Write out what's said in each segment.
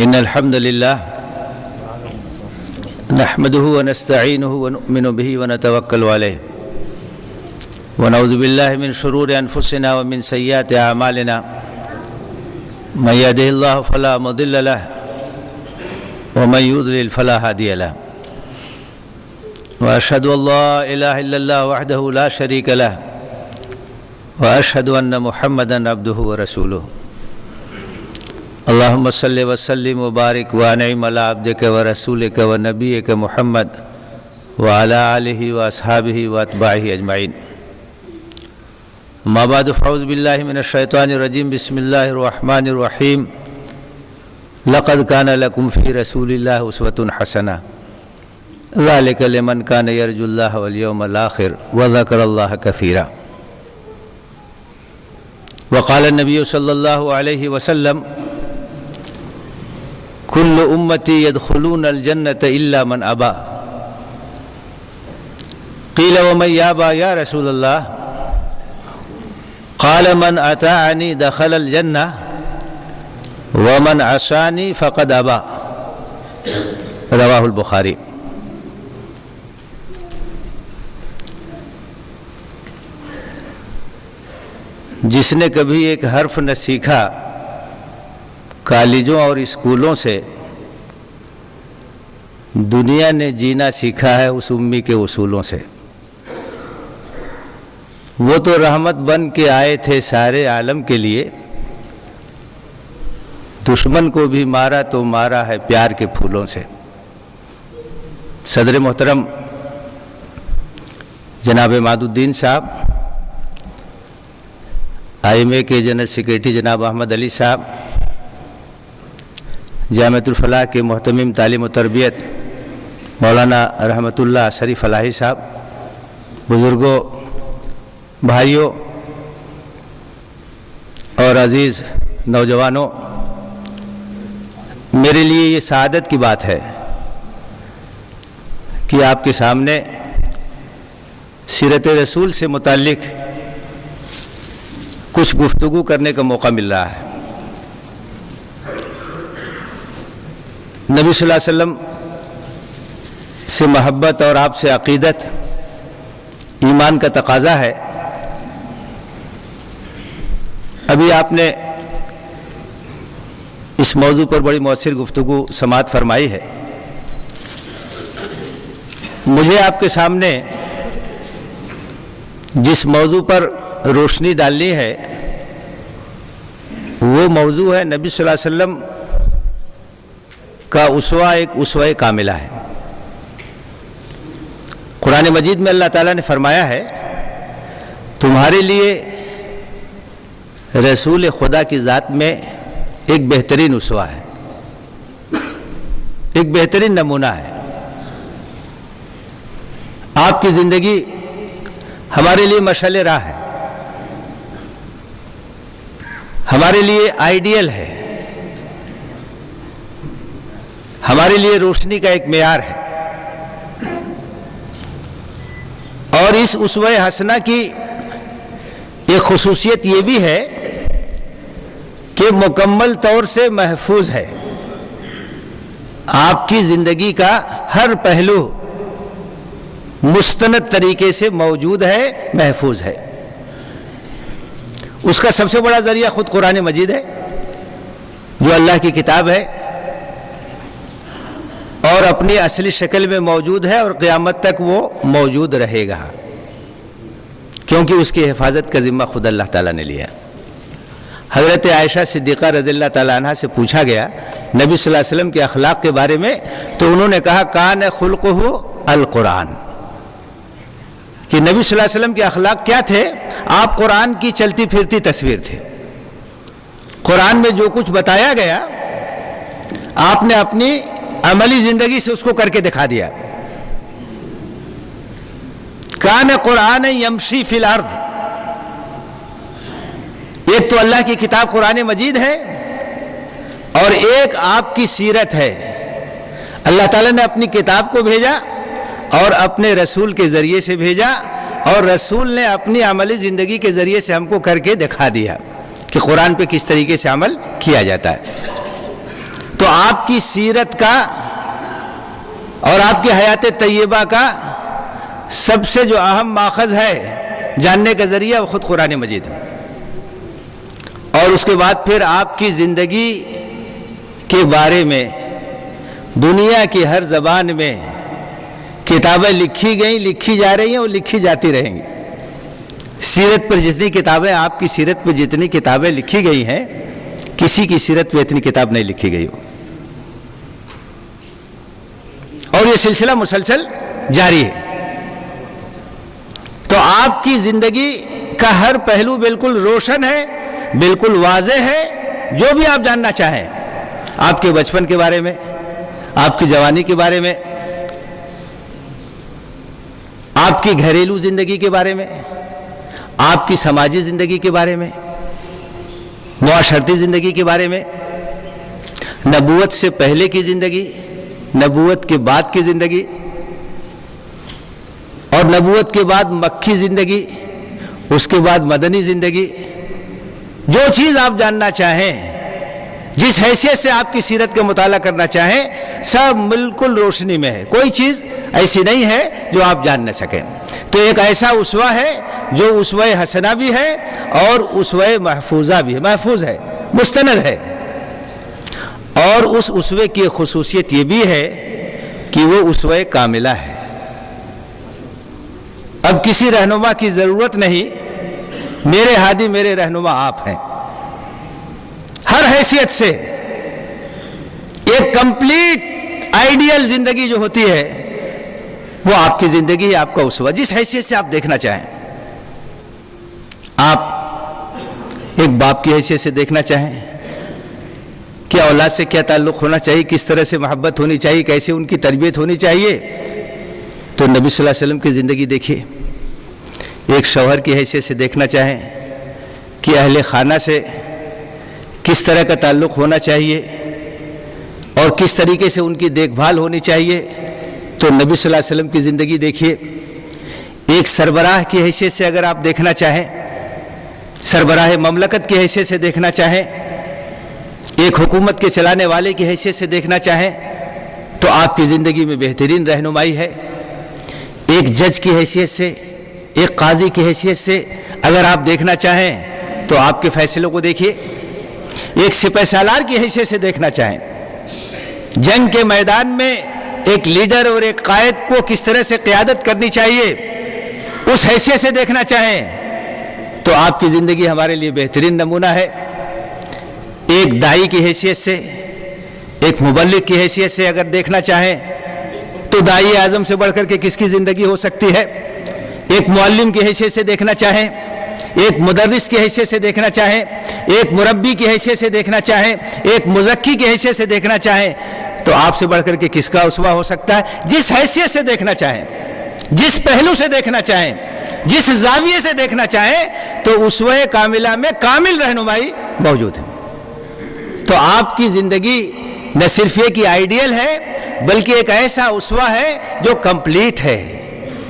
إن الحمد لله نحمده ونستعينه ونؤمن به ونتوكل عليه ونعوذ بالله من شرور أنفسنا ومن سيئات أعمالنا من يهده الله فلا مضل له ومن يضلل فلا هادي له وأشهد أن لا إله إلا الله وحده لا شريك له وأشهد أن محمدا عبده ورسوله اللهم صل وسلم وبارك وانعم على عبدك ورسولك ونبيك محمد وعلى آله وأصحابه وأتباعه أجمعين أما بعد فأعوذ بالله من الشيطان الرجيم بسم الله الرحمن الرحيم لقد كان لكم في رسول الله أسوة حسنة ذلك لمن كان يرجو الله واليوم الآخر وذكر الله كثيرا وقال النبي صلى الله عليه وسلم كل أمتي يدخلون الجنة إلا من أبى قيل ومن يابى يا رسول الله قال من أطاعني دخل الجنة ومن عصاني فقد أبى رواه البخاری۔ جس نے کبھی ایک حرف نہ سیکھا کالجوں اور اسکولوں سے، دنیا نے جینا سیکھا ہے اس امی کے اصولوں سے۔ وہ تو رحمت بن کے آئے تھے سارے عالم کے لیے، دشمن کو بھی مارا تو مارا ہے پیار کے پھولوں سے۔ صدر محترم جناب عماد الدین صاحب، IMA کے جنرل سیکریٹری جناب احمد علی صاحب، جامعۃ الفلاح کے محتمم تعلیم و تربیت مولانا رحمت اللہ اثری فلاحی صاحب، بزرگوں، بھائیوں اور عزیز نوجوانوں، میرے لیے یہ سعادت کی بات ہے کہ آپ کے سامنے سیرت رسول سے متعلق کچھ گفتگو کرنے کا موقع مل رہا ہے۔ نبی صلی اللہ علیہ وسلم سے محبت اور آپ سے عقیدت ایمان کا تقاضا ہے۔ ابھی آپ نے اس موضوع پر بڑی مؤثر گفتگو سماعت فرمائی ہے۔ مجھے آپ کے سامنے جس موضوع پر روشنی ڈالنی ہے وہ موضوع ہے نبی صلی اللہ علیہ وسلم کا اسوہ، ایک اسوہ کاملہ ہے۔ قرآن مجید میں اللہ تعالیٰ نے فرمایا ہے تمہارے لیے رسول خدا کی ذات میں ایک بہترین اسوہ ہے، ایک بہترین نمونہ ہے۔ آپ کی زندگی ہمارے لیے مشعل راہ ہے، ہمارے لیے آئیڈیل ہے، ہمارے لیے روشنی کا ایک معیار ہے۔ اور اس اسوہ حسنہ کی ایک خصوصیت یہ بھی ہے کہ مکمل طور سے محفوظ ہے۔ آپ کی زندگی کا ہر پہلو مستند طریقے سے موجود ہے، محفوظ ہے۔ اس کا سب سے بڑا ذریعہ خود قرآن مجید ہے، جو اللہ کی کتاب ہے اور اپنی اصلی شکل میں موجود ہے اور قیامت تک وہ موجود رہے گا، کیونکہ اس کی حفاظت کا ذمہ خود اللہ تعالیٰ نے لیا۔ حضرت عائشہ صدیقہ رضی اللہ تعالیٰ عنہ سے پوچھا گیا نبی صلی اللہ علیہ وسلم کے اخلاق کے بارے میں، تو انہوں نے کہا کان خلقہ القرآن، کہ نبی صلی اللہ علیہ وسلم کے اخلاق کیا تھے؟ آپ قرآن کی چلتی پھرتی تصویر تھے۔ قرآن میں جو کچھ بتایا گیا آپ نے اپنی عملی زندگی سے اس کو کر کے دکھا دیا۔ کان قرآن یمشی فی الارض، ایک تو اللہ کی کتاب قرآن مجید ہے اور ایک آپ کی سیرت ہے۔ اللہ تعالیٰ نے اپنی کتاب کو بھیجا اور اپنے رسول کے ذریعے سے بھیجا، اور رسول نے اپنی عملی زندگی کے ذریعے سے ہم کو کر کے دکھا دیا کہ قرآن پہ کس طریقے سے عمل کیا جاتا ہے۔ تو تو آپ کی سیرت کا اور آپ کی حیات طیبہ کا سب سے جو اہم ماخذ ہے جاننے کا ذریعہ وہ خود قرآن مجید ہے. اور اس کے بعد پھر آپ کی زندگی کے بارے میں دنیا کی ہر زبان میں کتابیں لکھی گئیں، لکھی جا رہی ہیں اور لکھی جاتی رہیں گی. سیرت پر جتنی کتابیں، آپ کی سیرت پر جتنی کتابیں لکھی گئی ہیں، کسی کی سیرت پہ اتنی کتاب نہیں لکھی گئی ہو. اور یہ سلسلہ مسلسل جاری ہے. تو آپ کی زندگی کا ہر پہلو بالکل روشن ہے، بالکل واضح ہے. جو بھی آپ جاننا چاہیں، آپ کے بچپن کے بارے میں، آپ کی جوانی کے بارے میں، آپ کی گھریلو زندگی کے بارے میں، آپ کی سماجی زندگی کے بارے میں، معاشرتی زندگی کے بارے میں، نبوت سے پہلے کی زندگی، نبوت کے بعد کی زندگی، اور نبوت کے بعد مکی زندگی، اس کے بعد مدنی زندگی. جو چیز آپ جاننا چاہیں، جس حیثیت سے آپ کی سیرت کا مطالعہ کرنا چاہیں، سب بالکل روشنی میں ہے. کوئی چیز ایسی نہیں ہے جو آپ جان نہ سکیں. تو ایک ایسا اسوہ ہے جو اسوہ حسنہ بھی ہے اور اسوہ محفوظہ بھی ہے. محفوظ ہے، مستند ہے. اور اس اسوے کی خصوصیت یہ بھی ہے کہ وہ اسوہ کاملہ ہے. اب کسی رہنما کی ضرورت نہیں. میرے ہادی، میرے رہنما آپ ہیں. ہر حیثیت سے ایک کمپلیٹ آئیڈیل زندگی جو ہوتی ہے وہ آپ کی زندگی ہے، آپ کا اسوہ. جس حیثیت سے آپ دیکھنا چاہیں، آپ ایک باپ کی حیثیت سے دیکھنا چاہیں کہ اولاد سے کیا تعلق ہونا چاہیے، کس طرح سے محبت ہونی چاہیے، کیسے ان کی تربیت ہونی چاہیے، تو نبی صلی اللہ علیہ وسلم کی زندگی دیکھیے. ایک شوہر کی حیثیت سے دیکھنا چاہیں کہ اہل خانہ سے کس طرح کا تعلق ہونا چاہیے اور کس طریقے سے ان کی دیکھ بھال ہونی چاہیے، تو نبی صلی اللہ علیہ وسلم کی زندگی دیکھیے. ایک سربراہ کی حیثیت سے اگر آپ دیکھنا چاہیں، سربراہ مملکت کی حیثیت سے دیکھنا چاہیں، ایک حکومت کے چلانے والے کی حیثیت سے دیکھنا چاہیں، تو آپ کی زندگی میں بہترین رہنمائی ہے. ایک جج کی حیثیت سے، ایک قاضی کی حیثیت سے اگر آپ دیکھنا چاہیں تو آپ کے فیصلوں کو دیکھیے. ایک سپہ سالار کی حیثیت سے دیکھنا چاہیں، جنگ کے میدان میں ایک لیڈر اور ایک قائد کو کس طرح سے قیادت کرنی چاہیے، اس حیثیت سے دیکھنا چاہیں تو آپ کی زندگی ہمارے لیے بہترین نمونہ ہے. ایک داعی کی حیثیت سے، ایک مبلغ کی حیثیت سے اگر دیکھنا چاہیں تو داعی اعظم سے بڑھ کر کے کس کی زندگی ہو سکتی ہے. ایک معلم کی حیثیت سے دیکھنا چاہیں، ایک مدرس کی حیثیت سے دیکھنا چاہیں، ایک مربی کی حیثیت سے دیکھنا چاہیں، ایک مزکی کی حیثیت سے دیکھنا چاہیں تو آپ سے بڑھ کر کے کس کا اسوہ ہو سکتا ہے. جس حیثیت سے دیکھنا چاہیں، جس پہلو سے دیکھنا چاہیں، جس زاویے سے دیکھنا چاہیں، تو اسوہ کاملہ میں کامل رہنمائی موجود ہے. تو آپ کی زندگی نہ صرف یہ کہ آئیڈیل ہے، بلکہ ایک ایسا اسوہ ہے جو کمپلیٹ ہے،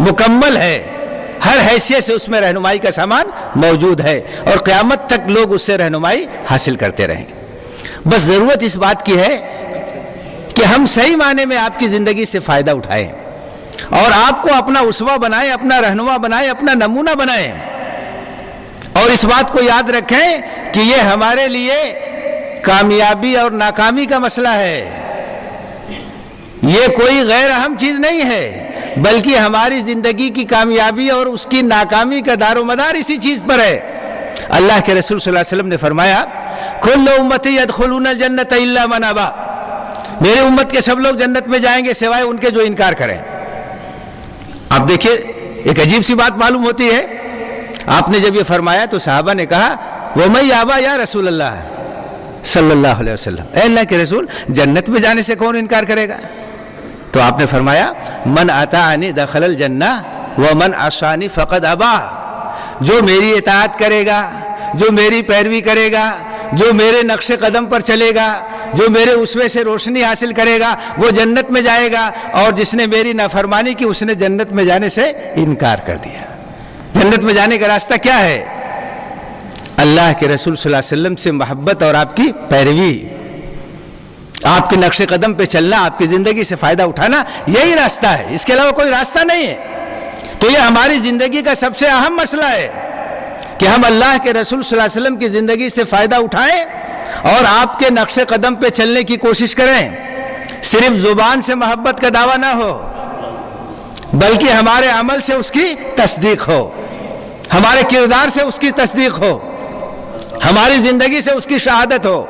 مکمل ہے. ہر حیثیت سے اس میں رہنمائی کا سامان موجود ہے اور قیامت تک لوگ اس سے رہنمائی حاصل کرتے رہیں. بس ضرورت اس بات کی ہے کہ ہم صحیح معنی میں آپ کی زندگی سے فائدہ اٹھائیں اور آپ کو اپنا اسوہ بنائیں، اپنا رہنما بنائیں، اپنا نمونہ بنائیں. اور اس بات کو یاد رکھیں کہ یہ ہمارے لیے کامیابی اور ناکامی کا مسئلہ ہے. یہ کوئی غیر اہم چیز نہیں ہے، بلکہ ہماری زندگی کی کامیابی اور اس کی ناکامی کا دار و مدار اسی چیز پر ہے. اللہ کے رسول صلی اللہ علیہ وسلم نے فرمایا، کل امتی یدخلون الجنت الا من ابا. میرے امت کے سب لوگ جنت میں جائیں گے سوائے ان کے جو انکار کریں. آپ دیکھیے، ایک عجیب سی بات معلوم ہوتی ہے. آپ نے جب یہ فرمایا تو صحابہ نے کہا، وَمَن یَأْبَىٰ یا رسول اللہ صلی اللہ علیہ وسلم، اے اللہ کے رسول، جنت میں جانے سے کون انکار کرے گا؟ تو آپ نے فرمایا، من اطاعنی دخل الجنہ ومن عصانی فقد ابا. جو میری اطاعت کرے گا، جو میری پیروی کرے گا، جو میرے نقش قدم پر چلے گا، جو میرے اسوے سے روشنی حاصل کرے گا، وہ جنت میں جائے گا. اور جس نے میری نافرمانی کی، اس نے جنت میں جانے سے انکار کر دیا. جنت میں جانے کا راستہ کیا ہے؟ اللہ کے رسول صلی اللہ علیہ وسلم سے محبت اور آپ کی پیروی. آپ کے نقش قدم پہ چلنا، آپ کی زندگی سے فائدہ اٹھانا، یہی راستہ ہے، اس کے علاوہ کوئی راستہ نہیں ہے۔ تو یہ ہماری زندگی کا سب سے اہم مسئلہ ہے کہ ہم اللہ کے رسول صلی اللہ علیہ وسلم کی زندگی سے فائدہ اٹھائیں اور آپ کے نقش قدم پہ چلنے کی کوشش کریں۔ صرف زبان سے محبت کا دعویٰ نہ ہو، بلکہ ہمارے عمل سے اس کی تصدیق ہو، ہمارے کردار سے اس کی تصدیق ہو، ہماری زندگی سے اس کی شہادت ہو۔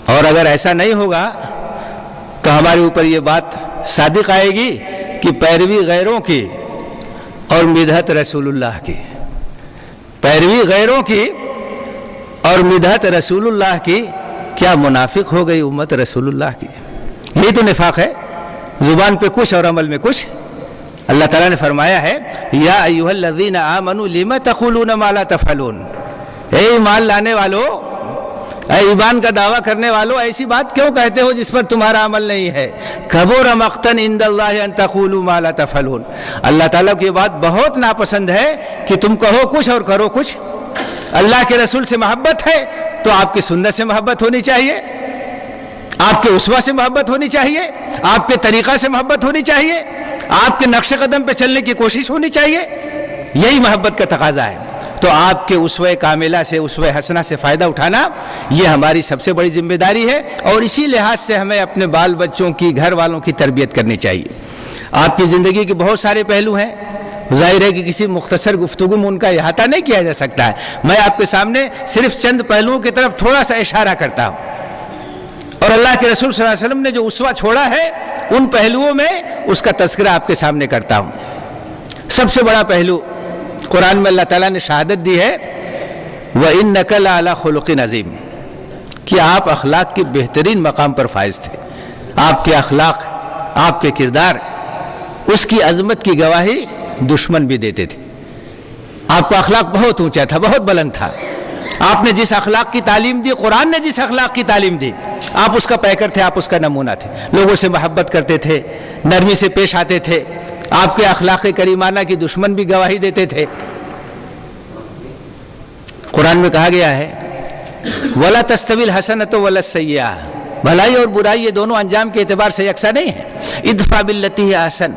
اور اگر ایسا نہیں ہوگا تو ہمارے اوپر یہ بات صادق آئے گی کہ پیروی غیروں کی اور مدحت رسول اللہ کی، پیروی غیروں کی اور مدحت رسول اللہ کی، کیا منافق ہو گئی امت رسول اللہ کی؟ یہی تو نفاق ہے، زبان پہ کچھ اور عمل میں کچھ۔ اللہ تعالیٰ نے فرمایا ہے یا ایھا الذین آمنوا لم تقولون ما لا تفعلون، اے ایمان لانے والو، اے ایمان کا دعویٰ کرنے والو، ایسی بات کیوں کہتے ہو جس پر تمہارا عمل نہیں ہے؟ کبر مقتا عند اللہ ان تقولوا ما لا تفعلون، اللہ تعالیٰ کی یہ بات بہت ناپسند ہے کہ تم کہو کچھ اور کرو کچھ۔ اللہ کے رسول سے محبت ہے تو آپ کی سنت سے محبت ہونی چاہیے، آپ کے اسوہ سے محبت ہونی چاہیے، آپ کے طریقہ سے محبت ہونی چاہیے، آپ کے نقش قدم پہ چلنے کی کوشش ہونی چاہیے، یہی محبت کا تقاضا ہے۔ تو آپ کے اسوہ کاملہ سے، اسوہ حسنہ سے فائدہ اٹھانا یہ ہماری سب سے بڑی ذمہ داری ہے، اور اسی لحاظ سے ہمیں اپنے بال بچوں کی، گھر والوں کی تربیت کرنی چاہیے۔ آپ کی زندگی کے بہت سارے پہلو ہیں، ظاہر ہے کہ کسی مختصر گفتگو میں ان کا احاطہ نہیں کیا جا سکتا ہے، میں آپ کے سامنے صرف چند پہلوؤں کی طرف تھوڑا سا اشارہ کرتا ہوں، اور اللہ کے رسول صلی اللہ علیہ وسلم نے جو اسوہ چھوڑا ہے ان پہلوؤں میں اس کا تذکرہ آپ کے سامنے کرتا ہوں۔ سب سے بڑا پہلو قرآن میں اللہ تعالیٰ نے شہادت دی ہے وَإِنَّكَ لَعَلَىٰ خُلُقٍ عَظِيمٍ، کہ آپ اخلاق کے بہترین مقام پر فائز تھے۔ آپ کے اخلاق، آپ کے کردار، اس کی عظمت کی گواہی دشمن بھی دیتے تھے۔ آپ کا اخلاق بہت اونچا تھا، بہت بلند تھا۔ آپ نے جس اخلاق کی تعلیم دی، قرآن نے جس اخلاق کی تعلیم دی، آپ اس کا پیکر تھے، آپ اس کا نمونہ تھے۔ لوگوں سے محبت کرتے تھے، نرمی سے پیش آتے تھے، آپ کے اخلاق کریمانہ کی دشمن بھی گواہی دیتے تھے۔ قرآن میں کہا گیا ہے وَلَا تَسْتَوِي الْحَسَنَةُ وَلَا السَّيِّئَةُ، بھلائی اور برائی یہ دونوں انجام کے اعتبار سے یکساں نہیں ہیں۔ ادفع باللتی ہی احسن،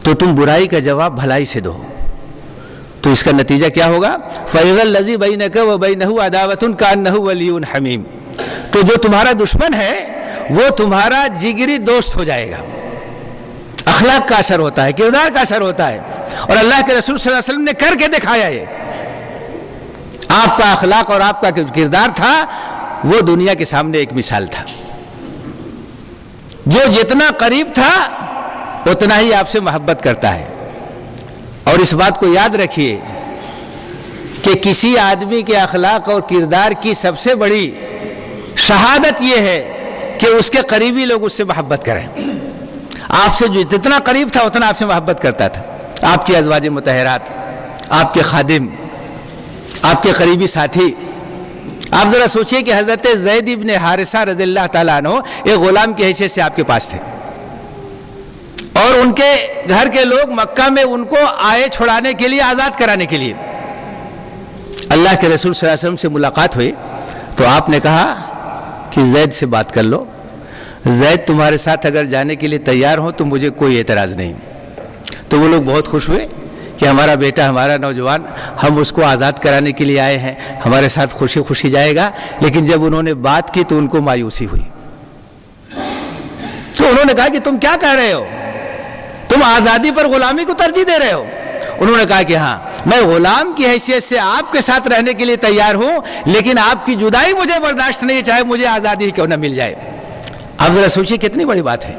تو تم برائی کا جواب بھلائی سے دو، تو اس کا نتیجہ کیا ہوگا؟ فَإِذَا الَّذِي بَيْنَكَ وَبَيْنَهُ عَدَاوَةٌ كَأَنَّهُ وَلِيٌّ حَمِيمٌ، تو جو تمہارا دشمن ہے وہ تمہارا جگری دوست ہو جائے گا۔ اخلاق کا اثر ہوتا ہے، کردار کا اثر ہوتا ہے، اور اللہ کے رسول صلی اللہ علیہ وسلم نے کر کے دکھایا۔ یہ آپ کا اخلاق اور آپ کا کردار تھا، وہ دنیا کے سامنے ایک مثال تھا۔ جو جتنا قریب تھا اتنا ہی آپ سے محبت کرتا ہے۔ اور اس بات کو یاد رکھیے کہ کسی آدمی کے اخلاق اور کردار کی سب سے بڑی شہادت یہ ہے کہ اس کے قریبی لوگ اس سے محبت کریں۔ آپ سے جو جتنا قریب تھا اتنا آپ سے محبت کرتا تھا۔ آپ کی ازواج مطہرات، آپ کے خادم، آپ کے قریبی ساتھی۔ آپ ذرا سوچئے کہ حضرت زید بن حارثہ رضی اللہ تعالیٰ عنہ ایک غلام کی حیثیت سے آپ کے پاس تھے، اور ان کے گھر کے لوگ مکہ میں ان کو آئے چھڑانے کے لیے، آزاد کرانے کے لیے۔ اللہ کے رسول صلی اللہ علیہ وسلم سے ملاقات ہوئی تو آپ نے کہا کہ زید سے بات کر لو، زید تمہارے ساتھ اگر جانے کے لیے تیار ہو تو مجھے کوئی اعتراض نہیں۔ تو وہ لوگ بہت خوش ہوئے کہ ہمارا بیٹا، ہمارا نوجوان، ہم اس کو آزاد کرانے کے لیے آئے ہیں، ہمارے ساتھ خوشی خوشی جائے گا۔ لیکن جب انہوں نے بات کی تو ان کو مایوسی ہوئی، تو انہوں نے کہا کہ تم کیا کہہ رہے ہو؟ تم آزادی پر غلامی کو ترجیح دے رہے ہو؟ انہوں نے کہا کہ ہاں، میں غلام کی حیثیت سے آپ کے ساتھ رہنے کے لیے تیار ہوں، لیکن آپ کی جدائی مجھے برداشت نہیں، چاہے مجھے آزادی کیوں نہ مل جائے۔ آپ ذرا سوچیے کتنی بڑی بات ہے۔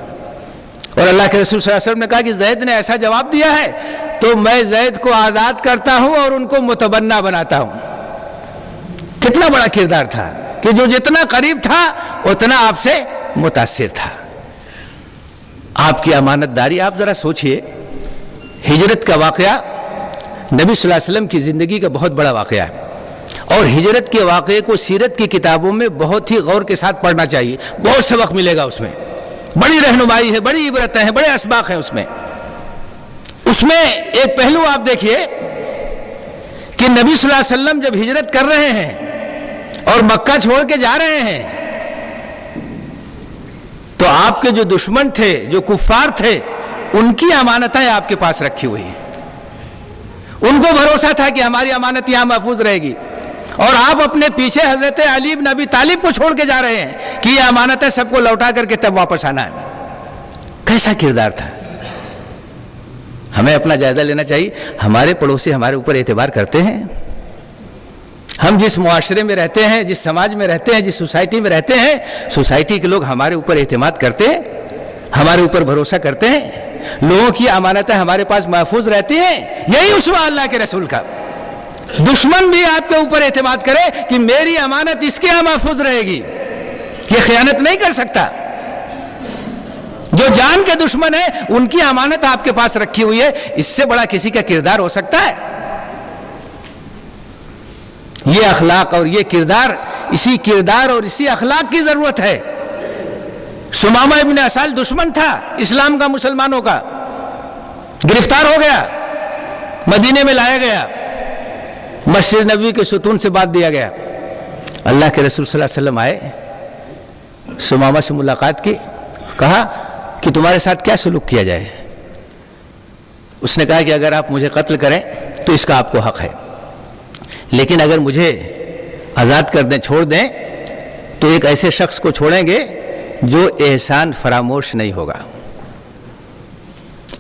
اور اللہ کے رسول صلی اللہ علیہ وسلم نے کہا کہ زید نے ایسا جواب دیا ہے تو میں زید کو آزاد کرتا ہوں اور ان کو متبنہ بناتا ہوں۔ کتنا بڑا کردار تھا کہ جو جتنا قریب تھا اتنا آپ سے متاثر تھا۔ آپ کی امانت داری، آپ ذرا سوچئے، ہجرت کا واقعہ نبی صلی اللہ علیہ وسلم کی زندگی کا بہت بڑا واقعہ ہے، اور ہجرت کے واقعے کو سیرت کی کتابوں میں بہت ہی غور کے ساتھ پڑھنا چاہیے، بہت سبق ملے گا اس میں، بڑی رہنمائی ہے، بڑی عبرتیں ہیں، بڑے اسباق ہیں اس میں۔ اس میں ایک پہلو آپ دیکھیے کہ نبی صلی اللہ علیہ وسلم جب ہجرت کر رہے ہیں اور مکہ چھوڑ کے جا رہے ہیں، تو آپ کے جو دشمن تھے، جو کفار تھے، ان کی امانتیں آپ کے پاس رکھی ہوئی ہیں. ان کو بھروسہ تھا کہ ہماری امانت یہاں محفوظ رہے گی، اور آپ اپنے پیچھے حضرت علی بن ابی طالب کو چھوڑ کے جا رہے ہیں کہ یہ امانتیں سب کو لوٹا کر کے تب واپس آنا ہے. کیسا کردار تھا. ہمیں اپنا جائزہ لینا چاہیے. ہمارے پڑوسی ہمارے اوپر اعتبار کرتے ہیں؟ ہم جس معاشرے میں رہتے ہیں، جس سماج میں رہتے ہیں، جس سوسائٹی میں رہتے ہیں، سوسائٹی کے لوگ ہمارے اوپر اعتماد کرتے ہیں، ہمارے اوپر بھروسہ کرتے ہیں، لوگوں کی امانتیں ہمارے پاس محفوظ رہتی ہیں. یہی اسوہ اللہ کے رسول کا. دشمن بھی آپ کے اوپر اعتماد کرے کہ میری امانت اس کے یہاں محفوظ رہے گی، یہ خیانت نہیں کر سکتا. جو جان کے دشمن ہیں ان کی امانت آپ کے پاس رکھی ہوئی ہے، اس سے بڑا کسی کا کردار ہو سکتا ہے؟ یہ اخلاق اور یہ کردار، اسی کردار اور اسی اخلاق کی ضرورت ہے. سمامہ ابن اسال دشمن تھا اسلام کا، مسلمانوں کا، گرفتار ہو گیا، مدینے میں لایا گیا، مسجد نبوی کے ستون سے بات دیا گیا. اللہ کے رسول صلی اللہ علیہ وسلم آئے، سمامہ سے ملاقات کی، کہا کہ تمہارے ساتھ کیا سلوک کیا جائے؟ اس نے کہا کہ اگر آپ مجھے قتل کریں تو اس کا آپ کو حق ہے، لیکن اگر مجھے آزاد کر دیں، چھوڑ دیں، تو ایک ایسے شخص کو چھوڑیں گے جو احسان فراموش نہیں ہوگا.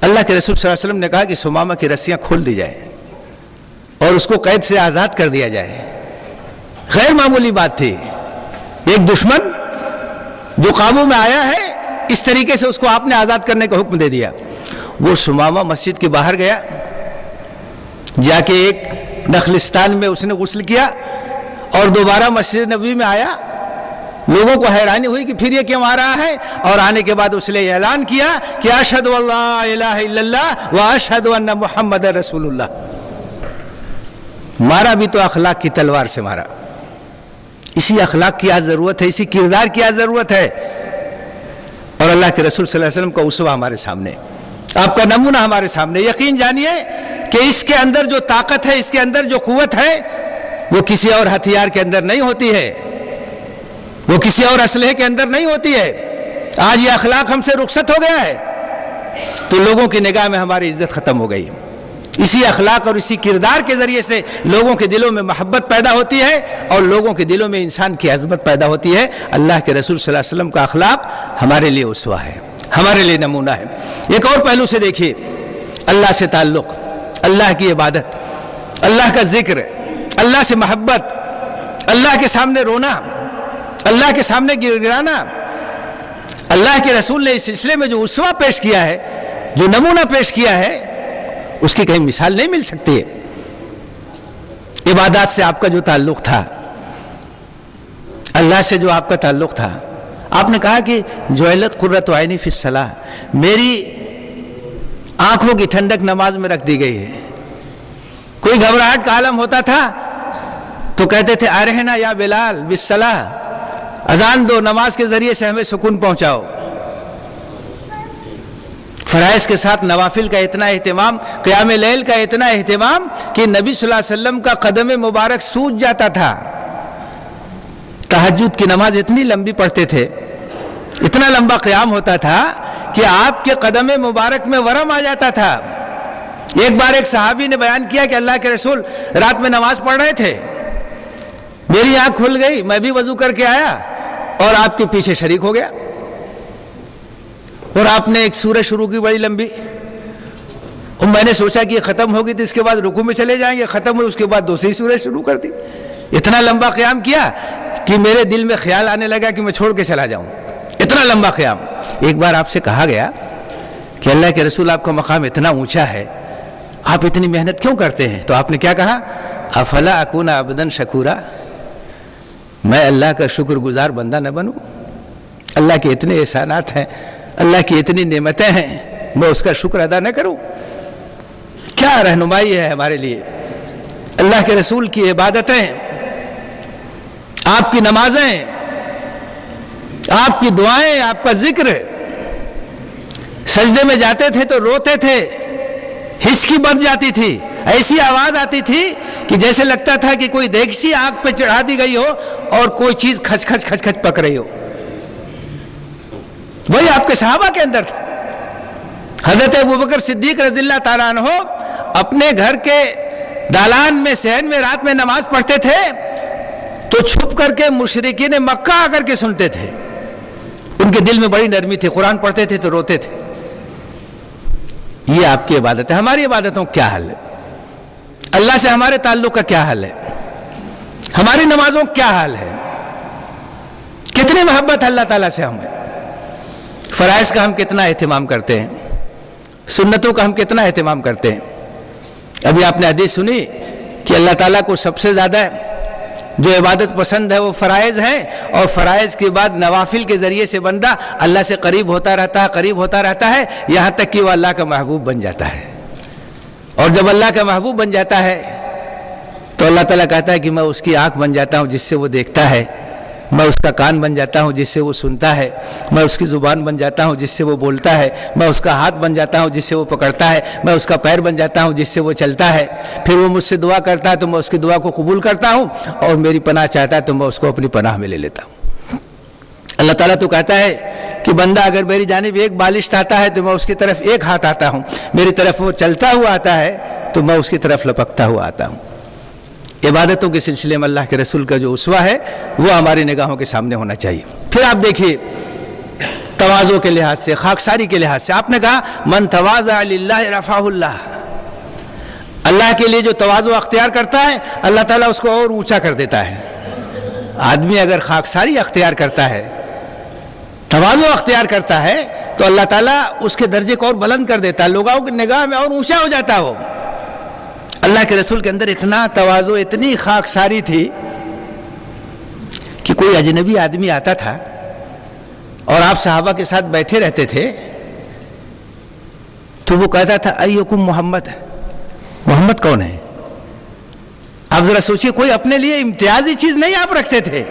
اللہ کے رسول صلی اللہ علیہ وسلم نے کہا کہ سمامہ کی رسیاں کھول دی جائیں اور اس کو قید سے آزاد کر دیا جائے. غیر معمولی بات تھی. ایک دشمن جو قابو میں آیا ہے، اس طریقے سے اس کو آپ نے آزاد کرنے کا حکم دے دیا. وہ سمامہ مسجد کے باہر گیا، جا کے ایک نخلستان میں اس نے غسل کیا اور دوبارہ مسجد نبوی میں آیا. لوگوں کو حیرانی ہوئی کہ پھر یہ کیوں آ رہا ہے، اور آنے کے بعد اس نے اعلان کیا کہ اشہد ان لا الہ الا اللہ و اشہد ان محمد رسول اللہ. مارا بھی تو اخلاق کی تلوار سے مارا. اسی اخلاق کی آج ضرورت ہے، اسی کردار کی آج ضرورت ہے. اور اللہ کے رسول صلی اللہ علیہ وسلم کا اسوہ ہمارے سامنے، آپ کا نمونہ ہمارے سامنے. یقین جانیے کہ اس کے اندر جو طاقت ہے، اس کے اندر جو قوت ہے، وہ کسی اور ہتھیار کے اندر نہیں ہوتی ہے، وہ کسی اور اسلحے کے اندر نہیں ہوتی ہے. آج یہ اخلاق ہم سے رخصت ہو گیا ہے تو لوگوں کی نگاہ میں ہماری عزت ختم ہو گئی. اسی اخلاق اور اسی کردار کے ذریعے سے لوگوں کے دلوں میں محبت پیدا ہوتی ہے اور لوگوں کے دلوں میں انسان کی عظمت پیدا ہوتی ہے. اللہ کے رسول صلی اللہ علیہ وسلم کا اخلاق ہمارے لیے اسوہ ہے، ہمارے لیے نمونہ ہے. ایک اور پہلو سے دیکھیے، اللہ سے تعلق، اللہ کی عبادت، اللہ کا ذکر، اللہ سے محبت، اللہ کے سامنے رونا، اللہ کے سامنے گر گرانا. اللہ کے رسول نے اس سلسلے میں جو اسوہ پیش کیا ہے، جو نمونہ پیش کیا ہے، اس کی کہیں مثال نہیں مل سکتی ہے. عبادات سے آپ کا جو تعلق تھا، اللہ سے جو آپ کا تعلق تھا، آپ نے کہا کہ جعلت قرۃ عینی فی الصلاۃ، میری آنکھوں کی ٹھنڈک نماز میں رکھ دی گئی ہے. کوئی گھبراہٹ کا عالم ہوتا تھا تو کہتے تھے ارحنا یا بلال بالصلاۃ، اذان دو، نماز کے ذریعے سے ہمیں سکون پہنچاؤ. فرائض کے ساتھ نوافل کا اتنا اہتمام، قیام لیل کا اتنا اہتمام کہ نبی صلی اللہ علیہ وسلم کا قدم مبارک سوج جاتا تھا. تہجد کی نماز اتنی لمبی پڑھتے تھے، اتنا لمبا قیام ہوتا تھا کہ آپ کے قدم مبارک میں ورم آ جاتا تھا. ایک بار ایک صحابی نے بیان کیا کہ اللہ کے رسول رات میں نماز پڑھ رہے تھے، میری آنکھ کھل گئی، میں بھی وضو کر کے آیا اور آپ کے پیچھے شریک ہو گیا، اور آپ نے ایک سورہ شروع کی بڑی لمبی، اور میں نے سوچا کہ یہ ختم ہوگی تو اس کے بعد رکوع میں چلے جائیں گے، ختم ہوئی، اس کے بعد دوسری سورہ شروع کر دی. اتنا لمبا قیام کیا کہ میرے دل میں خیال آنے لگا کہ میں چھوڑ کے چلا جاؤں. اتنا لمبا قیام. ایک بار آپ سے کہا گیا کہ اللہ کے رسول آپ کا مقام اتنا اونچا ہے، آپ اتنی محنت کیوں کرتے ہیں؟ تو آپ نے کیا کہا؟ افلا اکون عبدا شکورا، میں اللہ کا شکر گزار بندہ نہ بنوں؟ اللہ کے اتنے احسانات ہیں، اللہ کی اتنی نعمتیں ہیں، میں اس کا شکر ادا نہ کروں؟ کیا رہنمائی ہے ہمارے لیے. اللہ کے رسول کی عبادتیں، آپ کی نمازیں، آپ کی دعائیں، آپ کا ذکر. سجدے میں جاتے تھے تو روتے تھے، ہچکی بڑھ جاتی تھی، ایسی آواز آتی تھی کہ جیسے لگتا تھا کہ کوئی دیگچی آگ پہ چڑھا دی گئی ہو اور کوئی چیز کھچ کھچ کھچ کھچ پک رہی ہو. وہی آپ کے صحابہ کے اندر تھا. حضرت ابوبکر صدیق رضی اللہ تعالیٰ عنہ اپنے گھر کے دالان میں صحن میں رات میں نماز پڑھتے تھے تو چھپ کر کے مشرکین مکہ آ کر کے سنتے تھے. ان کے دل میں بڑی نرمی تھی, قرآن پڑھتے تھے تو روتے تھے. یہ آپ کی عبادت ہے. ہماری عبادتوں کا کیا حال ہے؟ اللہ سے ہمارے تعلق کا کیا حال ہے؟ ہماری نمازوں کا کیا حال ہے؟ کتنی محبت ہے اللہ تعالیٰ سے ہمیں؟ فرائض کا ہم کتنا اہتمام کرتے ہیں؟ سنتوں کا ہم کتنا اہتمام کرتے ہیں؟ ابھی آپ نے حدیث سنی کہ اللہ تعالیٰ کو سب سے زیادہ جو عبادت پسند ہے وہ فرائض ہیں, اور فرائض کے بعد نوافل کے ذریعے سے بندہ اللہ سے قریب ہوتا رہتا ہے یہاں تک کہ وہ اللہ کا محبوب بن جاتا ہے. اور جب اللہ کا محبوب بن جاتا ہے تو اللہ تعالیٰ کہتا ہے کہ میں اس کی آنکھ بن جاتا ہوں جس سے وہ دیکھتا ہے, میں اس کا کان بن جاتا ہوں جس سے وہ سنتا ہے, میں اس کی زبان بن جاتا ہوں جس سے وہ بولتا ہے, میں اس کا ہاتھ بن جاتا ہوں جس سے وہ پکڑتا ہے, میں اس کا پیر بن جاتا ہوں جس سے وہ چلتا ہے. پھر وہ مجھ سے دعا کرتا ہے تو میں اس کی دعا کو قبول کرتا ہوں, اور میری پناہ چاہتا ہے تو میں اس کو اپنی پناہ میں لے لیتا ہوں. اللہ تعالیٰ تو کہتا ہے کہ بندہ اگر میری جانب ایک بالشت آتا ہے تو میں اس کی طرف ایک ہاتھ آتا ہوں, میری طرف وہ چلتا ہوا آتا ہے تو میں اس کی طرف لپکتا ہوا آتا ہوں. عبادتوں کے سلسلے میں اللہ کے رسول کا جو اسوہ ہے وہ ہماری نگاہوں کے سامنے ہونا چاہیے. پھر آپ دیکھیے تواضع کے لحاظ سے, خاکساری کے لحاظ سے, آپ نے کہا من تواضع للہ رفعہ اللہ. اللہ کے لیے جو تواضع اختیار کرتا ہے اللہ تعالیٰ اس کو اور اونچا کر دیتا ہے. آدمی اگر خاکساری اختیار کرتا ہے, تواضع اختیار کرتا ہے تو اللہ تعالیٰ اس کے درجے کو اور بلند کر دیتا ہے, لوگوں کی نگاہ میں اور اونچا ہو جاتا ہو. اللہ کے رسول کے اندر اتنا تواضع, اتنی خاکساری تھی کہ کوئی اجنبی آدمی آتا تھا اور آپ صحابہ کے ساتھ بیٹھے رہتے تھے تو وہ کہتا تھا ایکم محمد. محمد کون ہے؟ آپ ذرا سوچئے, کوئی اپنے لیے امتیازی چیز نہیں آپ رکھتے تھے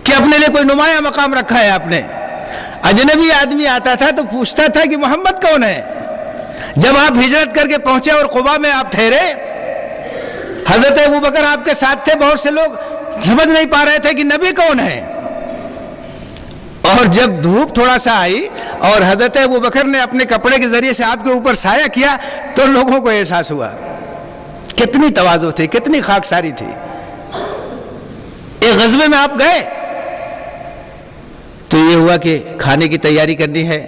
کہ اپنے لیے کوئی نمایاں مقام رکھا ہے آپ نے. اجنبی آدمی آتا تھا تو پوچھتا تھا کہ محمد کون ہے. جب آپ ہجرت کر کے پہنچے اور قباء میں آپ ٹھہرے, حضرت ابوبکر آپ کے ساتھ تھے, بہت سے لوگ سمجھ نہیں پا رہے تھے کہ نبی کون ہے. اور جب دھوپ تھوڑا سا آئی اور حضرت ابوبکر نے اپنے کپڑے کے ذریعے سے آپ کے اوپر سایہ کیا تو لوگوں کو احساس ہوا کتنی تواضع تھی, کتنی خاکساری تھی. ایک غزوے میں آپ گئے تو یہ ہوا کہ کھانے کی تیاری کرنی ہے,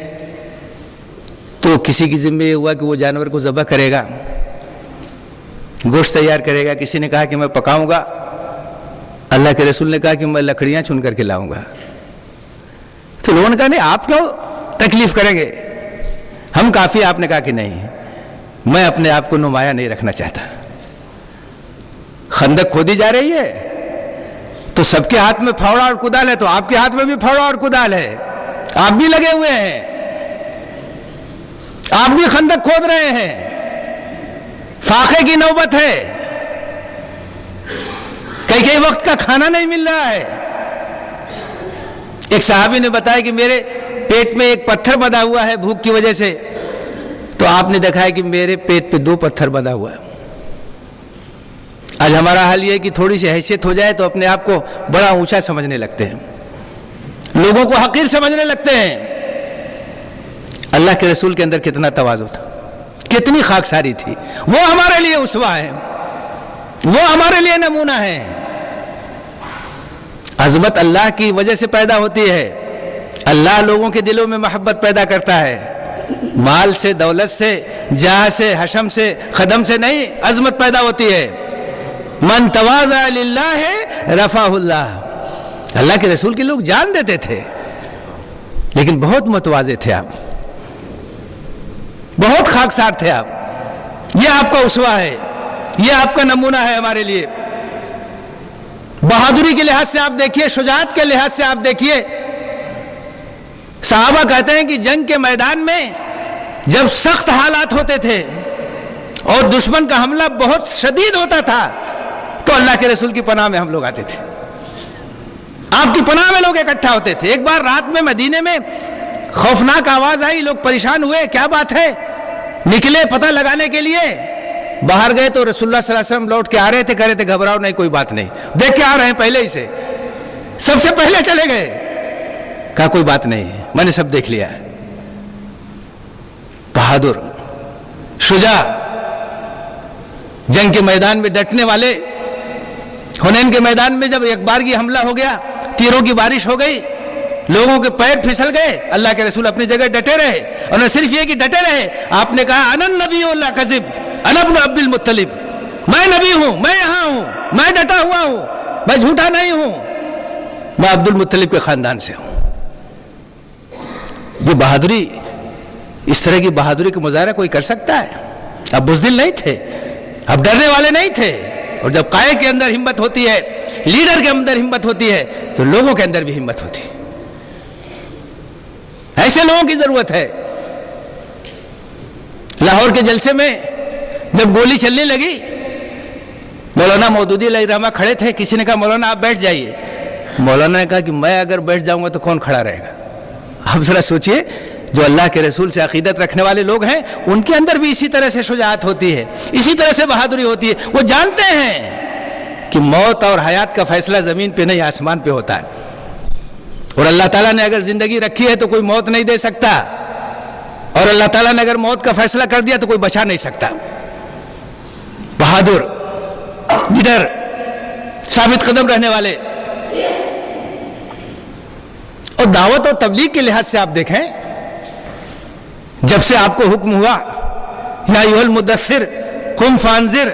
تو کسی کی ذمہ یہ ہوا کہ وہ جانور کو ذبح کرے گا, گوشت تیار کرے گا. کسی نے کہا کہ میں پکاؤں گا, اللہ کے رسول نے کہا کہ میں لکڑیاں چن کر کے لاؤں گا. تو لوگوں نے کہا نہیں, آپ کیوں تکلیف کریں گے, ہم کافی. آپ نے کہا کہ نہیں, میں اپنے آپ کو نمایاں نہیں رکھنا چاہتا. خندق کھودی جا رہی ہے تو سب کے ہاتھ میں پھاوڑا اور کدال ہے, تو آپ کے ہاتھ میں بھی پھاوڑا اور کدال ہے, آپ بھی لگے ہوئے ہیں, آپ بھی خندق کھود رہے ہیں. فاقے کی نوبت ہے, کئی وقت کا کھانا نہیں مل رہا ہے. ایک صحابی نے بتایا کہ میرے پیٹ میں ایک پتھر بندھا ہوا ہے بھوک کی وجہ سے, تو آپ نے دیکھا ہے کہ میرے پیٹ پہ 2 پتھر بندھا ہوا ہے. آج ہمارا حال یہ ہے کہ تھوڑی سی حیثیت ہو جائے تو اپنے آپ کو بڑا اونچا سمجھنے لگتے ہیں, لوگوں کو حقیر سمجھنے لگتے ہیں. اللہ کے رسول کے اندر کتنا تواضع تھا, کتنی خاکساری تھی. وہ ہمارے لیے اسوہ ہے, وہ ہمارے لیے نمونہ ہے. عظمت اللہ کی وجہ سے پیدا ہوتی ہے. اللہ لوگوں کے دلوں میں محبت پیدا کرتا ہے, مال سے, دولت سے, جاہ سے, حشم سے, خدم سے نہیں, عظمت پیدا ہوتی ہے. من تواضع للہ رفعہ اللہ. اللہ کے رسول کے لوگ جان دیتے تھے لیکن بہت متواضع تھے آپ, بہت خاکسار تھے آپ. یہ آپ کا اسوہ ہے, یہ آپ کا نمونہ ہے ہمارے لیے. بہادری کے لحاظ سے آپ دیکھیے, شجاعت کے لحاظ سے آپ دیکھیے. صحابہ کہتے ہیں کہ جنگ کے میدان میں جب سخت حالات ہوتے تھے اور دشمن کا حملہ بہت شدید ہوتا تھا تو اللہ کے رسول کی پناہ میں ہم لوگ آتے تھے, آپ کی پناہ میں لوگ اکٹھا ہوتے تھے. ایک بار رات میں مدینے میں خوفناک آواز آئی, لوگ پریشان ہوئے, کیا بات ہے, نکلے پتہ لگانے کے لیے. باہر گئے تو رسول اللہ صلی اللہ علیہ وسلم لوٹ کے آ رہے تھے, کہہ رہے تھے گھبراؤ نہیں, کوئی بات نہیں, دیکھ کے آ رہے ہیں پہلے ہی سے, سب سے پہلے چلے گئے. کہا کوئی بات نہیں ہے، میں نے سب دیکھ لیا. بہادر، شجاع، جنگ کے میدان میں ڈٹنے والے. حنین کے میدان میں جب ایک بارگی حملہ ہو گیا، تیروں کی بارش ہو گئی، لوگوں کے پیر پھسل گئے، اللہ کے رسول اپنی جگہ ڈٹے رہے. اور نہ صرف یہ کہ ڈٹے رہے، آپ نے کہا انا النبی لا کذب انا ابن عبد المطلب، میں نبی ہوں، میں یہاں ہوں، میں ڈٹا ہوا ہوں، میں جھوٹا نہیں ہوں، میں عبد المطلب کے خاندان سے ہوں. یہ بہادری، اس طرح کی بہادری کا مظاہرہ کوئی کر سکتا ہے؟ اب بزدل نہیں تھے، اب ڈرنے والے نہیں تھے. اور جب قائد کے اندر ہمت ہوتی ہے، لیڈر کے اندر ہمت ہوتی ہے، تو لوگوں کے اندر بھی ہمت ہوتی ہے. ایسے لوگوں کی ضرورت ہے. لاہور کے جلسے میں جب گولی چلنے لگی، مولانا مودودی علیہ الرحمہ کھڑے تھے. کسی نے کہا مولانا آپ بیٹھ جائیے. مولانا نے کہا کہ میں اگر بیٹھ جاؤں گا تو کون کھڑا رہے گا؟ آپ ذرا سوچئے، جو اللہ کے رسول سے عقیدت رکھنے والے لوگ ہیں، ان کے اندر بھی اسی طرح سے شجاعت ہوتی ہے، اسی طرح سے بہادری ہوتی ہے. وہ جانتے ہیں کہ موت اور حیات کا فیصلہ زمین پہ نہیں، آسمان پہ ہوتا ہے. اور اللہ تعالیٰ نے اگر زندگی رکھی ہے تو کوئی موت نہیں دے سکتا، اور اللہ تعالیٰ نے اگر موت کا فیصلہ کر دیا تو کوئی بچا نہیں سکتا. بہادر، لیڈر، ثابت قدم رہنے والے. اور دعوت اور تبلیغ کے لحاظ سے آپ دیکھیں، جب سے آپ کو حکم ہوا یا ایھا المدثر قم فانذر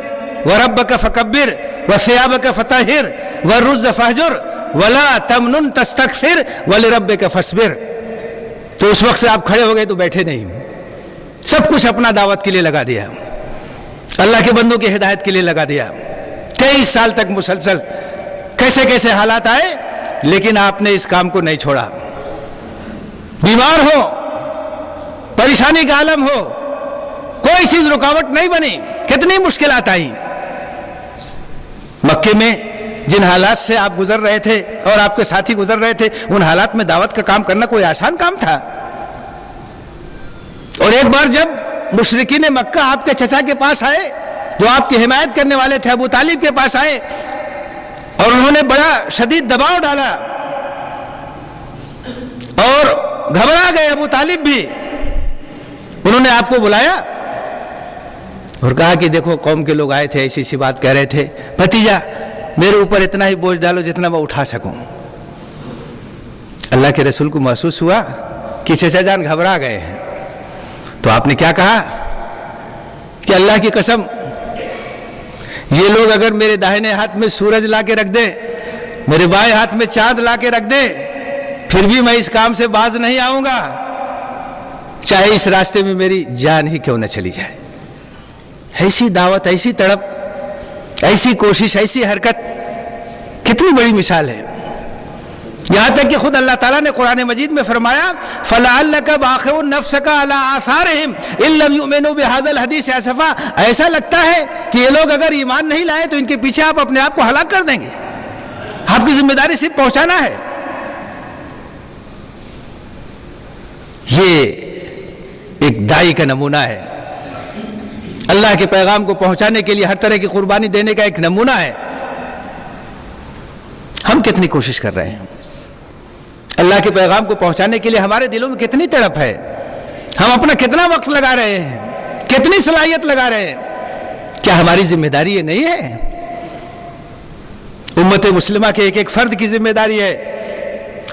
وربک فکبر وثیابک فطہر والرجز فاہجر ولا تمنن تستکثر ولربک فاصبر، تو اس وقت سے آپ کھڑے ہو گئے تو بیٹھے نہیں، سب کچھ اپنا دعوت کے لیے لگا دیا، اللہ کے بندوں کی ہدایت کے لیے لگا دیا. 23 سال تک مسلسل کیسے کیسے حالات آئے، لیکن آپ نے اس کام کو نہیں چھوڑا. بیمار ہو، پریشانی کا عالم ہو، کوئی چیز رکاوٹ نہیں بنی. کتنی مشکلات آئیں. مکے میں جن حالات سے آپ گزر رہے تھے اور آپ کے ساتھی گزر رہے تھے، ان حالات میں دعوت کا کام کرنا کوئی آسان کام تھا؟ اور ایک بار جب مشرکین مکہ آپ کے چچا کے پاس آئے، جو آپ کی حمایت کرنے والے تھے، ابو طالب کے پاس آئے، اور انہوں نے بڑا شدید دباؤ ڈالا اور گھبرا گئے ابو طالب بھی. انہوں نے آپ کو بلایا اور کہا کہ دیکھو قوم کے لوگ آئے تھے، ایسی ایسی بات کہہ رہے تھے، بھتیجا میرے اوپر اتنا ہی بوجھ ڈالو جتنا میں اٹھا سکوں. اللہ کے رسول کو محسوس ہوا کہ چچا جان گھبرا گئے ہیں. تو آپ نے کیا کہا کہ اللہ کی قسم، یہ لوگ اگر میرے داہنے ہاتھ میں سورج لا کے رکھ دیں، میرے بائیں ہاتھ میں چاند لا کے رکھ دیں، پھر بھی میں اس کام سے باز نہیں آؤں گا، چاہے اس راستے میں میری جان ہی کیوں نہ چلی جائے. ایسی دعوت، ایسی تڑپ، ایسی کوشش، ایسی حرکت، کتنی بڑی مثال ہے. یہاں تک کہ خود اللہ تعالیٰ نے قرآن مجید میں فرمایا فَلَعَلَّكَ بَاخِعٌ نَفْسَكَ عَلَىٰ آثَارِهِمْ إِن لَّمْ يُؤْمِنُوا بِهَٰذَا الْحَدِيثِ أَسَفًا. ایسا لگتا ہے کہ یہ لوگ اگر ایمان نہیں لائے تو ان کے پیچھے آپ اپنے آپ کو ہلاک کر دیں گے. آپ کی ذمہ داری صرف پہنچانا ہے. یہ ایک داعی کا نمونہ ہے، اللہ کے پیغام کو پہنچانے کے لیے ہر طرح کی قربانی دینے کا ایک نمونہ ہے. ہم کتنی کوشش کر رہے ہیں اللہ کے پیغام کو پہنچانے کے لیے؟ ہمارے دلوں میں کتنی تڑپ ہے، ہم اپنا کتنا وقت لگا رہے ہیں، کتنی صلاحیت لگا رہے ہیں. کیا ہماری ذمہ داری یہ نہیں ہے؟ امت مسلمہ کے ایک ایک فرد کی ذمہ داری ہے.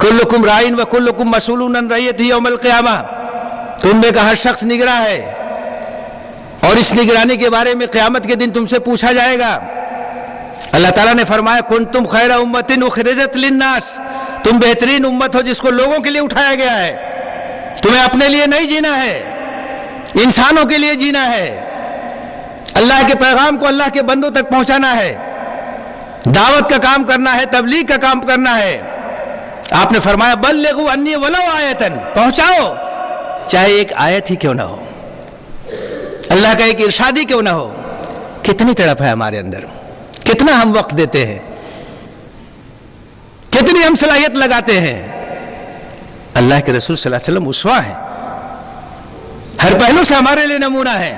کلکم رائن و کلکم مسئولون عن رعیتہ یوم القیامہ. تم میں کا ہر شخص نگراں ہے، اور اس نگرانی کے بارے میں قیامت کے دن تم سے پوچھا جائے گا. اللہ تعالیٰ نے فرمایا کنتم خیر امت اخرجت للناس، تم بہترین امت ہو جس کو لوگوں کے لیے اٹھایا گیا ہے. تمہیں اپنے لیے نہیں جینا ہے، انسانوں کے لیے جینا ہے. اللہ کے پیغام کو اللہ کے بندوں تک پہنچانا ہے، دعوت کا کام کرنا ہے، تبلیغ کا کام کرنا ہے. آپ نے فرمایا بلغوا انی ولو آیۃ، پہنچاؤ چاہے ایک آیت ہی کیوں نہ ہو، اللہ کا ایک ارشاد ہی کیوں نہ ہو. کتنی تڑپ ہے ہمارے اندر، کتنا ہم وقت دیتے ہیں، کتنی ہم صلاحیت لگاتے ہیں. اللہ کے رسول صلی اللہ علیہ وسلم اسوہ ہیں، ہر پہلو سے ہمارے لیے نمونہ ہے.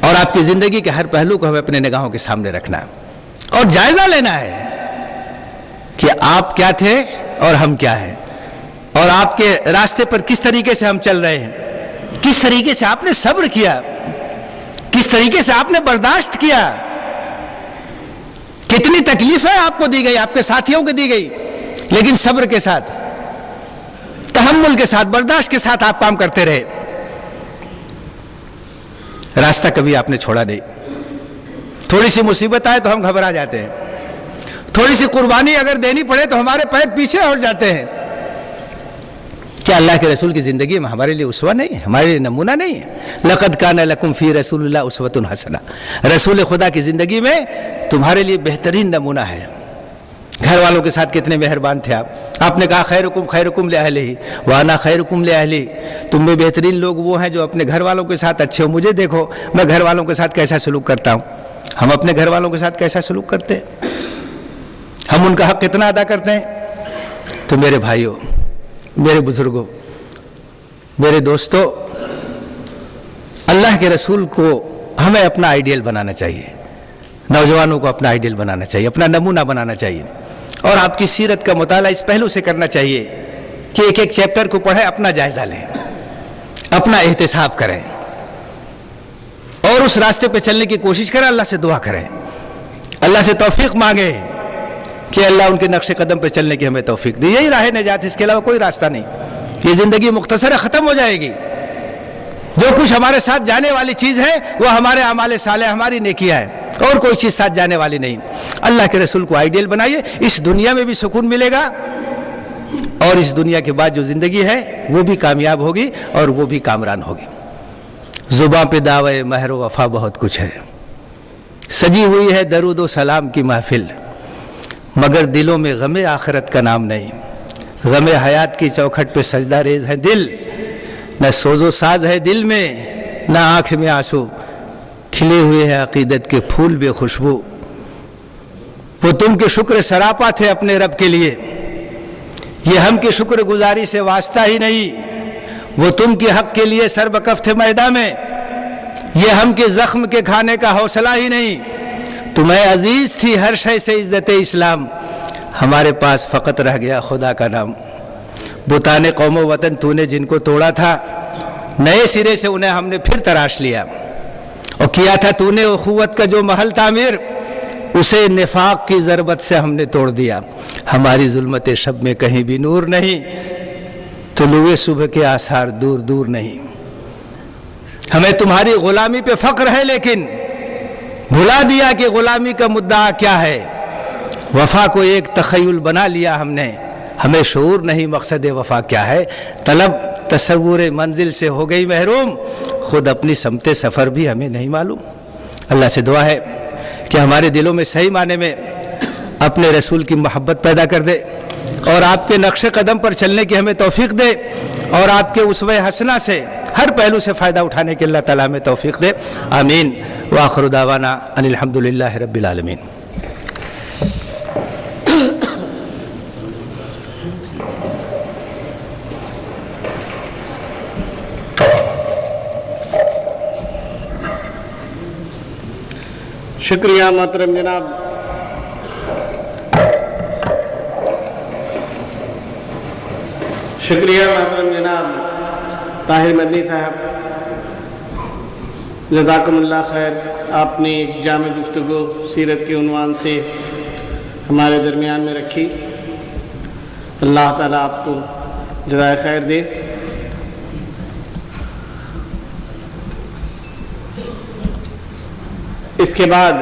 اور آپ کی زندگی کے ہر پہلو کو ہمیں اپنے نگاہوں کے سامنے رکھنا ہے اور جائزہ لینا ہے کہ آپ کیا تھے اور ہم کیا ہیں. اور آپ کے راستے پر کس طریقے سے ہم چل رہے ہیں، کس طریقے سے آپ نے صبر کیا، کس طریقے سے آپ نے برداشت کیا، کتنی تکلیفیں آپ کو دی گئی، آپ کے ساتھیوں کو دی گئی، لیکن صبر کے ساتھ، تحمل کے ساتھ، برداشت کے ساتھ آپ کام کرتے رہے، راستہ کبھی آپ نے چھوڑا نہیں۔ تھوڑی سی مصیبت آئے تو ہم گھبرا جاتے ہیں، تھوڑی سی قربانی اگر دینی پڑے تو ہمارے پیر پیچھے ہٹ جاتے ہیں۔ کیا اللہ کے رسول کی زندگی میں ہمارے لیے اسوہ نہیں ہے، ہمارے لیے نمونہ نہیں ہے؟ لقد کان لکم فی رسول اللہ اسوۃ حسنہ، رسول خدا کی زندگی میں تمہارے لیے بہترین نمونہ ہے۔ گھر والوں کے ساتھ کتنے مہربان تھے آپ نے کہا خیرکم خیرکم لأہلہ وانا خیرکم لأہلی، تم میں بہترین لوگ وہ ہیں جو اپنے گھر والوں کے ساتھ اچھے ہو، مجھے دیکھو میں گھر والوں کے ساتھ کیسا سلوک کرتا ہوں، ہم اپنے گھر والوں کے ساتھ کیسا سلوک کرتے ہیں، ہم ان کا حق کتنا ادا کرتے ہیں؟ تو میرے بھائیوں، میرے بزرگوں، میرے دوستوں، اللہ کے رسول کو ہمیں اپنا آئیڈیل بنانا چاہیے، نوجوانوں کو اپنا آئیڈیل بنانا چاہیے، اپنا نمونہ بنانا چاہیے، اور آپ کی سیرت کا مطالعہ اس پہلو سے کرنا چاہیے کہ ایک ایک چیپٹر کو پڑھیں، اپنا جائزہ لیں، اپنا احتساب کریں، اور اس راستے پہ چلنے کی کوشش کریں، اللہ سے دعا کریں، اللہ سے توفیق مانگیں کہ اللہ ان کے نقش قدم پہ چلنے کی ہمیں توفیق دے۔ یہی راہ نجات، اس کے علاوہ کوئی راستہ نہیں۔ یہ زندگی مختصر ہے، ختم ہو جائے گی، جو کچھ ہمارے ساتھ جانے والی چیز ہے وہ ہمارے اعمال صالح، ہماری نیکیاں ہیں، اور کوئی چیز ساتھ جانے والی نہیں۔ اللہ کے رسول کو آئیڈیل بنائیے، اس دنیا میں بھی سکون ملے گا، اور اس دنیا کے بعد جو زندگی ہے وہ بھی کامیاب ہوگی اور وہ بھی کامران ہوگی۔ زباں پہ دعوے مہر و وفا بہت کچھ ہے، سجی ہوئی ہے درود و سلام کی محفل، مگر دلوں میں غم آخرت کا نام نہیں، غم حیات کی چوکھٹ پہ سجدہ ریز ہے دل، نہ سوز و ساز ہے دل میں، نہ آنکھ میں آنسو، کھلے ہوئے ہیں عقیدت کے پھول بے خوشبو، وہ تم کے شکر سراپا تھے اپنے رب کے لیے، یہ ہم کی شکر گزاری سے واسطہ ہی نہیں، وہ تم کے حق کے لیے سر بکف تھے میدان میں، یہ ہم کے زخم کے کھانے کا حوصلہ ہی نہیں، تمہیں عزیز تھی ہر شے سے عزت اسلام، ہمارے پاس فقط رہ گیا خدا کا نام، بتانے قوم و وطن تو نے جن کو توڑا تھا، نئے سرے سے انہیں ہم نے پھر تراش لیا، اور کیا تھا تو نے اخوت کا جو محل تعمیر، اسے نفاق کی ضربت سے ہم نے توڑ دیا، ہماری ظلمت شب میں کہیں بھی نور نہیں، طلوع صبح کے آثار دور دور نہیں، ہمیں تمہاری غلامی پہ فخر ہے، لیکن بھلا دیا کہ غلامی کا مدعا کیا ہے، وفا کو ایک تخیل بنا لیا ہم نے، ہمیں شعور نہیں مقصد وفا کیا ہے، طلب تصور منزل سے ہو گئی محروم، خود اپنی سمت سفر بھی ہمیں نہیں معلوم۔ اللہ سے دعا ہے کہ ہمارے دلوں میں صحیح معنی میں اپنے رسول کی محبت پیدا کر دے، اور آپ کے نقش قدم پر چلنے کی ہمیں توفیق دے، اور آپ کے اسوہ حسنہ سے ہر پہلو سے فائدہ اٹھانے کے اللہ تعالیٰ ہمیں توفیق دے، آمین۔ وآخر دعوانا ان الحمدللہ رب العالمین۔ شکریہ محترم جناب، شکریہ محترم جناب طاہر مدنی صاحب، جزاکم اللہ خیر۔ آپ نے ایک جامع گفتگو سیرت کے عنوان سے ہمارے درمیان میں رکھی، اللہ تعالیٰ آپ کو جزائے خیر دے۔ اس کے بعد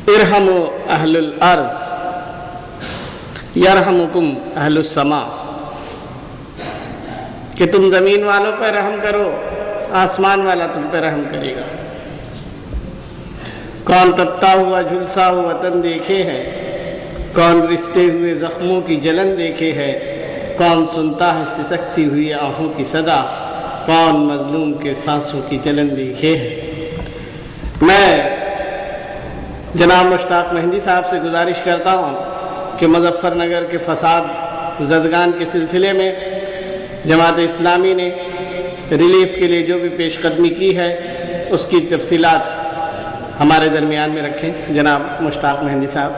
ارحموا اہل الارض یرحمکم اہل السماء، کہ تم زمین والوں پر رحم کرو، آسمان والا تم پہ رحم کرے گا۔ کون تپتا ہوا جھلسا ہوا وطن دیکھے ہے، کون رشتے ہوئے زخموں کی جلن دیکھے ہے، کون سنتا ہے سسکتی ہوئی آہوں کی صدا، کون مظلوم کے سانسوں کی جلن دیکھے ہے۔ میں جناب مشتاق مہندی صاحب سے گزارش کرتا ہوں کہ مظفر نگر کے فساد زدگان کے سلسلے میں جماعت اسلامی نے ریلیف کے لیے جو بھی پیش قدمی کی ہے اس کی تفصیلات ہمارے درمیان میں رکھیں۔ جناب مشتاق مہندی صاحب۔